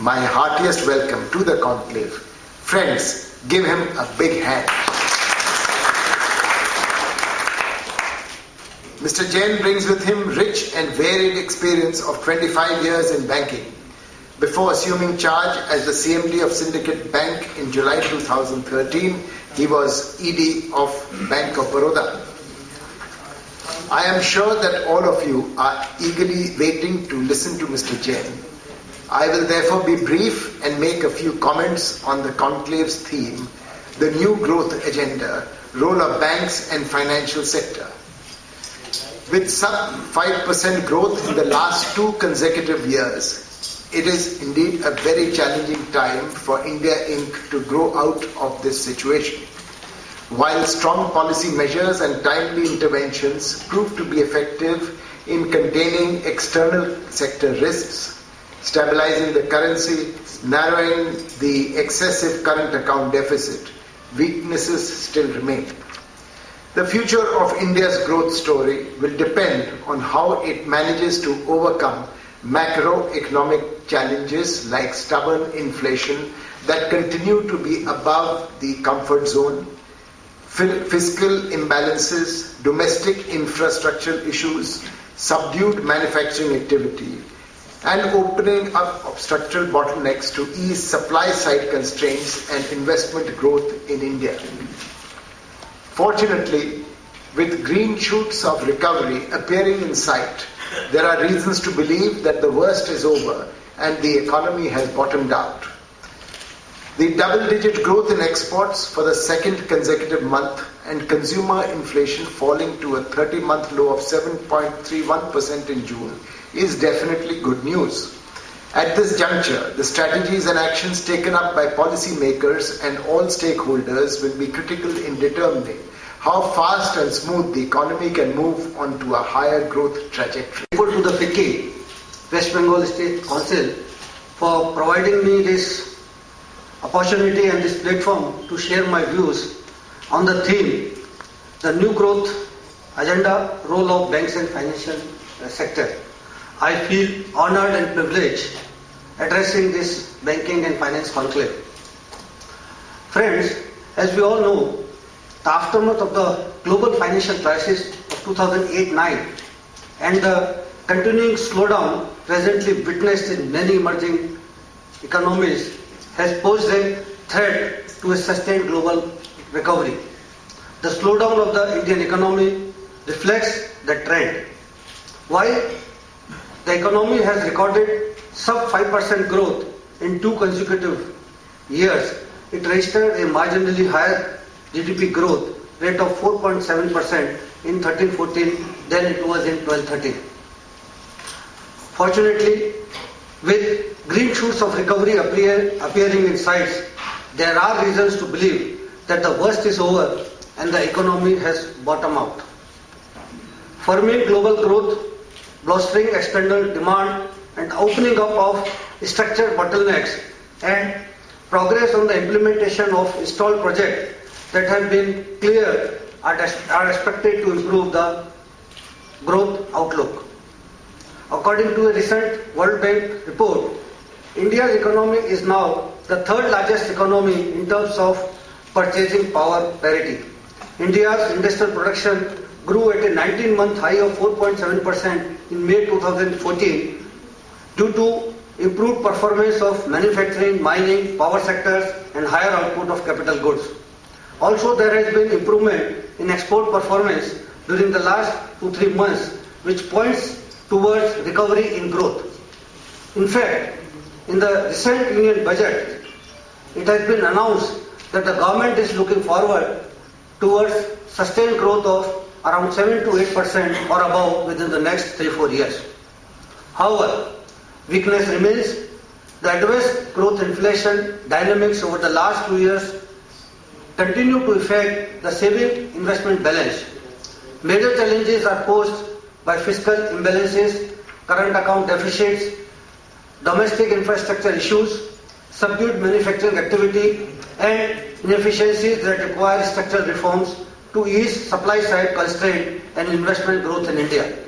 my heartiest welcome to the conclave. Friends, give him a big hand. Mr. Jain brings with him rich and varied experience of 25 years in banking. Before assuming charge as the CMD of Syndicate Bank in July 2013, he was ED of Bank of Baroda. I am sure that all of you are eagerly waiting to listen to Mr. Jain. I will therefore be brief and make a few comments on the conclave's theme, the new growth agenda, role of banks and financial sector. With sub 5% growth in the last 2 consecutive years, it is indeed a very challenging time for India Inc. to grow out of this situation. While strong policy measures and timely interventions prove to be effective in containing external sector risks, stabilizing the currency, narrowing the excessive current account deficit, weaknesses still remain. The future of India's growth story will depend on how it manages to overcome macroeconomic challenges like stubborn inflation that continue to be above the comfort zone, fiscal imbalances, domestic infrastructure issues, subdued manufacturing activity, and opening up of structural bottlenecks to ease supply-side constraints and investment growth in India. Fortunately, with green shoots of recovery appearing in sight, there are reasons to believe that the worst is over and the economy has bottomed out. The double-digit growth in exports for the second consecutive month and consumer inflation falling to a 30-month low of 7.31% in June is definitely good news. At this juncture, the strategies and actions taken up by policymakers and all stakeholders will be critical in determining how fast and smooth the economy can move onto a higher growth trajectory. Thankful to the FICCI, West Bengal State Council, for providing me this opportunity and this platform to share my views on the theme, the new growth agenda, role of banks and financial sector. I feel honored and privileged addressing this banking and finance conclave. Friends, as we all know, the aftermath of the global financial crisis of 2008-9 and the continuing slowdown presently witnessed in many emerging economies has posed a threat to a sustained global recovery. The slowdown of the Indian economy reflects the trend. While the economy has recorded sub 5% growth in 2 consecutive years, it registered a marginally higher GDP growth rate of 4.7% in 13-14 than it was in 12-13. Fortunately, with green shoots of recovery appearing in sight, there are reasons to believe that the worst is over and the economy has bottomed out. Firming global growth, bolstering external demand, and opening up of structured bottlenecks and progress on the implementation of installed projects that have been cleared are expected to improve the growth outlook. According to a recent World Bank report, India's economy is now the 3rd largest economy in terms of purchasing power parity. India's industrial production grew at a 19-month high of 4.7% in May 2014 due to improved performance of manufacturing, mining, power sectors and higher output of capital goods. Also, there has been improvement in export performance during the last 2-3 months, which points towards recovery in growth. In fact, in the recent Union Budget, it has been announced that the government is looking forward towards sustained growth of around 7 to 8% or above within the next 3-4 years. However, weakness remains. The adverse growth inflation dynamics over the last 2 years continue to affect the saving investment balance. Major challenges are posed by fiscal imbalances, current account deficits, domestic infrastructure issues, subdued manufacturing activity, and inefficiencies that require structural reforms to ease supply-side constraint and investment growth in India.